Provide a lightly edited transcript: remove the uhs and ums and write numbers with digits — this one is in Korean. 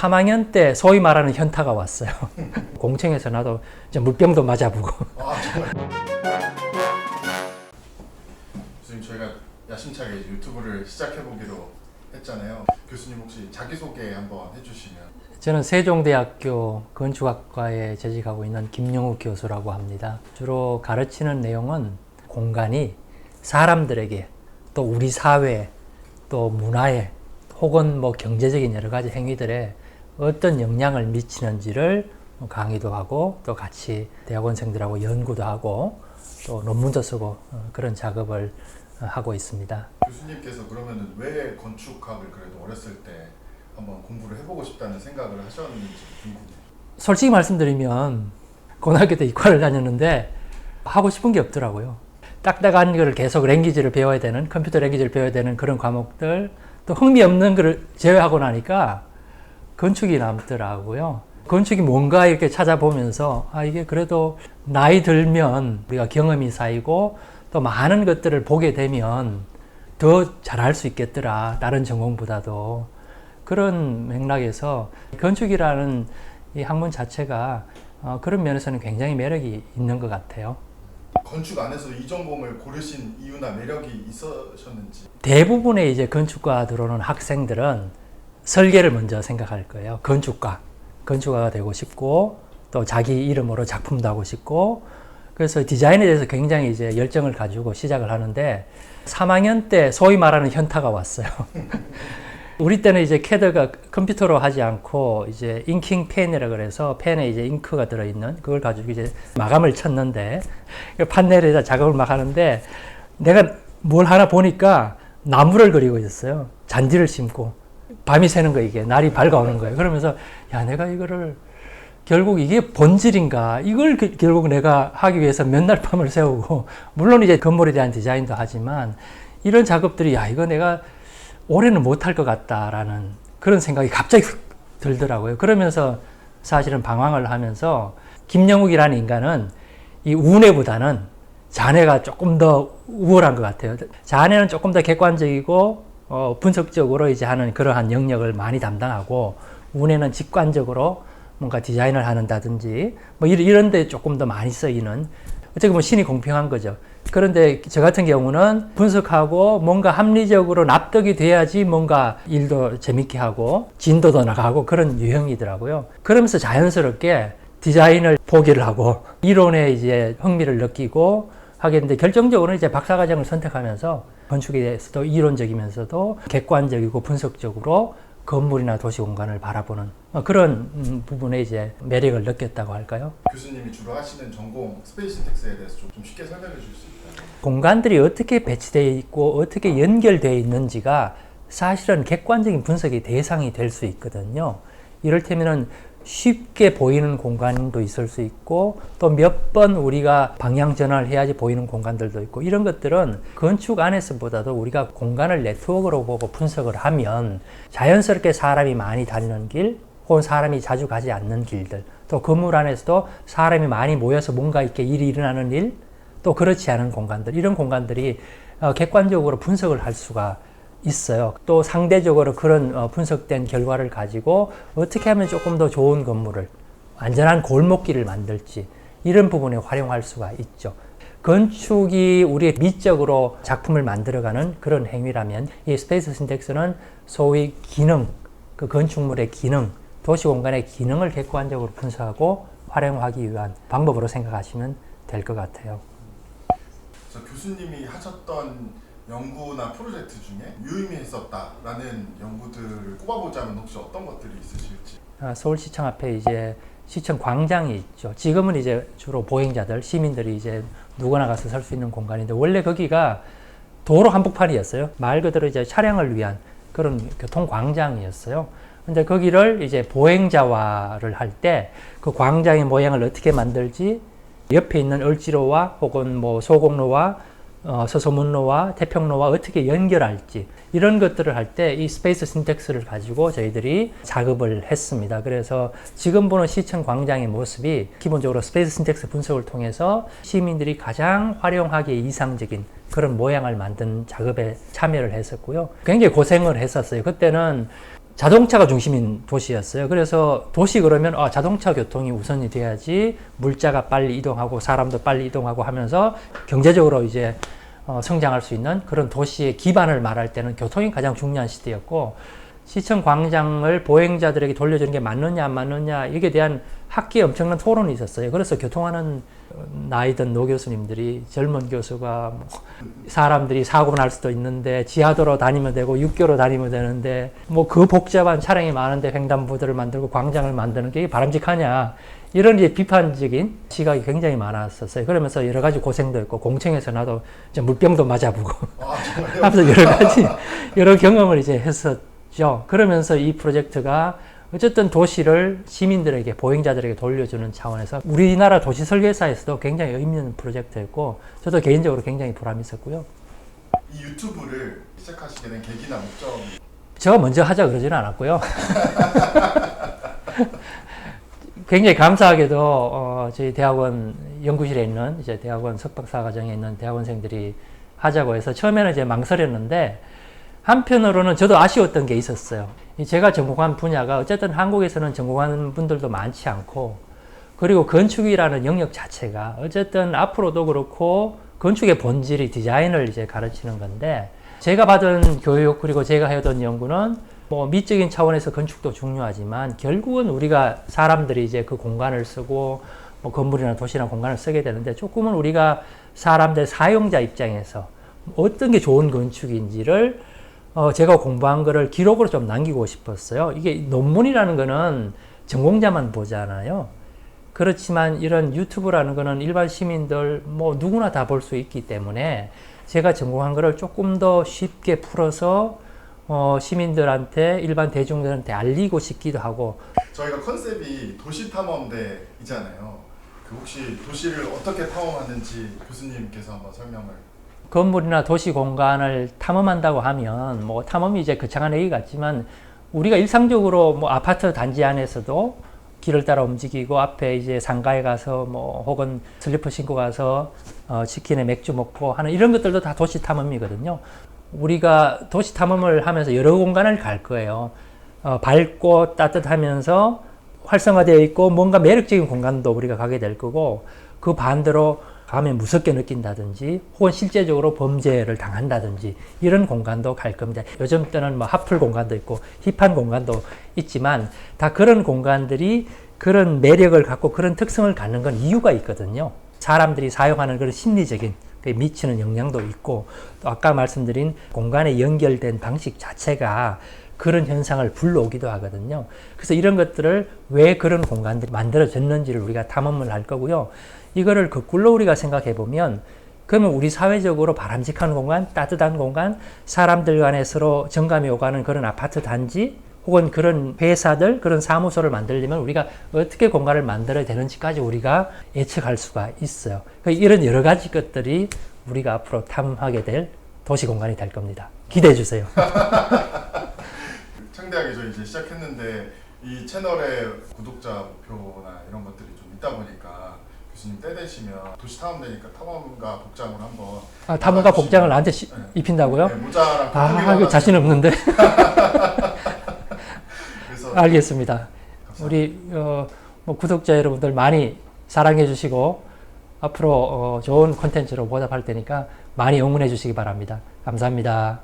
3학년 때 소위 말하는 현타가 왔어요. 공청에서 나도 이제 물병도 맞아보고. 아, 정말. 교수님, 저희가 야심차게 유튜브를 시작해보기로 했잖아요. 교수님 혹시 자기소개 한번 해주시면. 저는 세종대학교 건축학과에 재직하고 있는 김영우 교수라고 합니다. 주로 가르치는 내용은 공간이 사람들에게 또 우리 사회 또 문화에 혹은 뭐 경제적인 여러 가지 행위들에 어떤 영향을 미치는지를 강의도 하고 또 같이 대학원생들하고 연구도 하고 또 논문도 쓰고 그런 작업을 하고 있습니다. 교수님께서 그러면 왜 건축학을 그래도 어렸을 때 한번 공부를 해보고 싶다는 생각을 하셨는지 궁금해요. 솔직히 말씀드리면 고등학교 때 이과를 다녔는데 하고 싶은 게 없더라고요. 딱딱한 거를 계속 랭귀지를 배워야 되는, 컴퓨터 랭귀지를 배워야 되는 그런 과목들, 또 흥미없는 거를 제외하고 나니까 건축이 남더라고요. 건축이 뭔가 이렇게 찾아보면서 이게 그래도 나이 들면 우리가 경험이 쌓이고 또 많은 것들을 보게 되면 더 잘할 수 있겠더라. 다른 전공보다도. 그런 맥락에서 건축이라는 이 학문 자체가 그런 면에서는 굉장히 매력이 있는 것 같아요. 건축 안에서 이 전공을 고르신 이유나 매력이 있으셨는지. 대부분의 이제 건축과 들어오는 학생들은 설계를 먼저 생각할 거예요. 건축가가 되고 싶고 또 자기 이름으로 작품도 하고 싶고 그래서 디자인에 대해서 굉장히 이제 열정을 가지고 시작을 하는데 3학년 때 소위 말하는 현타가 왔어요. 우리 때는 이제 캐드가 컴퓨터로 하지 않고 이제 잉킹 펜이라 그래서 펜에 이제 잉크가 들어있는 그걸 가지고 이제 마감을 쳤는데 판넬에다 작업을 막 하는데 내가 뭘 하나 보니까 나무를 그리고 있었어요. 잔디를 심고 밤이 새는 거 이게 날이 밝아오는 거예요. 그러면서 야 내가 이거를 결국 이게 본질인가 이걸 결국 내가 하기 위해서 몇 날 밤을 새우고 물론 이제 건물에 대한 디자인도 하지만 이런 작업들이 야 이거 내가 올해는 못할 것 같다라는 그런 생각이 갑자기 들더라고요. 그러면서 사실은 방황을 하면서 김영욱이라는 인간은 이 운해보다는 자네가 조금 더 우월한 것 같아요. 자네는 조금 더 객관적이고 분석적으로 이제 하는 그러한 영역을 많이 담당하고 운해는 직관적으로 뭔가 디자인을 한다든지 뭐 이런 데 조금 더 많이 쓰이는 어떻게 보면 신이 공평한 거죠. 그런데 저 같은 경우는 분석하고 뭔가 합리적으로 납득이 돼야지 뭔가 일도 재밌게 하고 진도도 나가고 그런 유형이더라고요. 그러면서 자연스럽게 디자인을 포기를 하고 이론에 이제 흥미를 느끼고 하겠는데 결정적으로는 이제 박사과정을 선택하면서 건축에 대해서도 이론적이면서도 객관적이고 분석적으로 건물이나 도시 공간을 바라보는 그런 부분에 이제 매력을 느꼈다고 할까요? 교수님이 주로 하시는 전공 스페이스 신텍스에 대해서 좀 쉽게 설명해 주실 수 있나요? 공간들이 어떻게 배치되어 있고 어떻게 연결되어 있는지가 사실은 객관적인 분석의 대상이 될 수 있거든요. 이를테면은 쉽게 보이는 공간도 있을 수 있고 또 몇 번 우리가 방향 전환을 해야지 보이는 공간들도 있고 이런 것들은 건축 안에서보다도 우리가 공간을 네트워크로 보고 분석을 하면 자연스럽게 사람이 많이 다니는 길 혹은 사람이 자주 가지 않는 길들 또 건물 안에서도 사람이 많이 모여서 뭔가 이렇게 일이 일어나는 일 또 그렇지 않은 공간들 이런 공간들이 객관적으로 분석을 할 수가 있어요. 또 상대적으로 그런 분석된 결과를 가지고 어떻게 하면 조금 더 좋은 건물을 안전한 골목길을 만들지 이런 부분에 활용할 수가 있죠. 건축이 우리의 미적으로 작품을 만들어가는 그런 행위라면 이 스페이스 신텍스는 소위 기능, 그 건축물의 기능, 도시공간의 기능을 객관적으로 분석하고 활용하기 위한 방법으로 생각하시면 될 것 같아요. 교수님이 하셨던 연구나 프로젝트 중에 유의미했었다라는 연구들을 꼽아보자면 혹시 어떤 것들이 있으실지? 서울시청 앞에 이제 시청 광장이 있죠. 지금은 이제 주로 보행자들, 시민들이 이제 누구나 가서 설 수 있는 공간인데 원래 거기가 도로 한복판이었어요. 말 그대로 이제 차량을 위한 그런 교통 광장이었어요. 근데 거기를 이제 보행자화를 할 때 그 광장의 모양을 어떻게 만들지 옆에 있는 을지로와 혹은 뭐 소곡로와 서소문로와 태평로와 어떻게 연결할지 이런 것들을 할 때 이 스페이스 신텍스를 가지고 저희들이 작업을 했습니다. 그래서 지금 보는 시청 광장의 모습이 기본적으로 스페이스 신텍스 분석을 통해서 시민들이 가장 활용하기에 이상적인 그런 모양을 만든 작업에 참여를 했었고요. 굉장히 고생을 했었어요. 그때는 자동차가 중심인 도시였어요. 그래서 도시 그러면 자동차 교통이 우선이 돼야지 물자가 빨리 이동하고 사람도 빨리 이동하고 하면서 경제적으로 이제 성장할 수 있는 그런 도시의 기반을 말할 때는 교통이 가장 중요한 시대였고, 시청 광장을 보행자들에게 돌려주는 게 맞느냐 안 맞느냐 이게 대한 학계에 엄청난 토론이 있었어요. 그래서 교통하는 나이든 노 교수님들이 젊은 교수가 뭐 사람들이 사고 날 수도 있는데 지하도로 다니면 되고 육교로 다니면 되는데 뭐 그 복잡한 차량이 많은데 횡단보도를 만들고 광장을 만드는 게 바람직하냐, 이런 이제 비판적인 시각이 굉장히 많았었어요. 그러면서 여러 가지 고생도 했고, 공청에서 나도 이제 물병도 맞아보고 하면서 여러 가지 여러 경험을 이제 했었죠. 그러면서 이 프로젝트가 어쨌든 도시를 시민들에게, 보행자들에게 돌려주는 차원에서 우리나라 도시 설계사에서도 굉장히 의미 있는 프로젝트였고, 저도 개인적으로 굉장히 보람이 있었고요. 이 유튜브를 시작하시게 된 계기나 목적이? 제가 먼저 하자 그러지는 않았고요. 굉장히 감사하게도 저희 대학원 연구실에 있는 이제 대학원 석박사 과정에 있는 대학원생들이 하자고 해서 처음에는 이제 망설였는데, 한편으로는 저도 아쉬웠던 게 있었어요. 제가 전공한 분야가 어쨌든 한국에서는 전공하는 분들도 많지 않고, 그리고 건축이라는 영역 자체가 어쨌든 앞으로도 그렇고 건축의 본질이 디자인을 이제 가르치는 건데, 제가 받은 교육 그리고 제가 해오던 연구는 뭐 미적인 차원에서 건축도 중요하지만 결국은 우리가 사람들이 이제 그 공간을 쓰고 뭐 건물이나 도시나 공간을 쓰게 되는데, 조금은 우리가 사람들 사용자 입장에서 어떤 게 좋은 건축인지를 제가 공부한 거를 기록으로 좀 남기고 싶었어요. 이게 논문이라는 거는 전공자만 보잖아요. 그렇지만 이런 유튜브라는 거는 일반 시민들 뭐 누구나 다 볼 수 있기 때문에 제가 전공한 거를 조금 더 쉽게 풀어서 시민들한테, 일반 대중들한테 알리고 싶기도 하고. 저희가 컨셉이 도시탐험대이잖아요. 그 혹시 도시를 어떻게 탐험하는지 교수님께서 한번 설명을. 건물이나 도시 공간을 탐험한다고 하면 뭐 탐험이 이제 거창한 얘기 같지만, 우리가 일상적으로 뭐 아파트 단지 안에서도 길을 따라 움직이고 앞에 이제 상가에 가서 뭐 혹은 슬리퍼 신고 가서 치킨에 맥주 먹고 하는 이런 것들도 다 도시 탐험이거든요. 우리가 도시 탐험을 하면서 여러 공간을 갈 거예요. 밝고 따뜻하면서 활성화되어 있고 뭔가 매력적인 공간도 우리가 가게 될 거고, 그 반대로 가면 무섭게 느낀다든지 혹은 실제적으로 범죄를 당한다든지 이런 공간도 갈 겁니다. 요즘 때는 뭐 핫플 공간도 있고 힙한 공간도 있지만, 다 그런 공간들이 그런 매력을 갖고 그런 특성을 갖는 건 이유가 있거든요. 사람들이 사용하는 그런 심리적인 미치는 영향도 있고, 또 아까 말씀드린 공간에 연결된 방식 자체가 그런 현상을 불러오기도 하거든요. 그래서 이런 것들을 왜 그런 공간들이 만들어졌는지를 우리가 탐험을 할 거고요. 이거를 거꾸로 우리가 생각해 보면, 그러면 우리 사회적으로 바람직한 공간, 따뜻한 공간, 사람들 간에 서로 정감이 오가는 그런 아파트 단지 혹은 그런 회사들, 그런 사무소를 만들려면 우리가 어떻게 공간을 만들어야 되는지까지 우리가 예측할 수가 있어요. 이런 여러 가지 것들이 우리가 앞으로 탐험하게 될 도시 공간이 될 겁니다. 기대해 주세요. 창대하게 저희 이제 시작했는데 이 채널의 구독자 목표나 이런 것들이 좀 있다 보니까 교수님 때 되시면 도시 탐험되니까 탐험가 복장을 한번. 탐험가 복장을 나한테 입힌다고요? 네, 모자랑. 이거 자신 없는데. 그래서 알겠습니다. 감사합니다. 우리 뭐 구독자 여러분들 많이 사랑해 주시고 앞으로 좋은 콘텐츠로 보답할 테니까 많이 응원해 주시기 바랍니다. 감사합니다.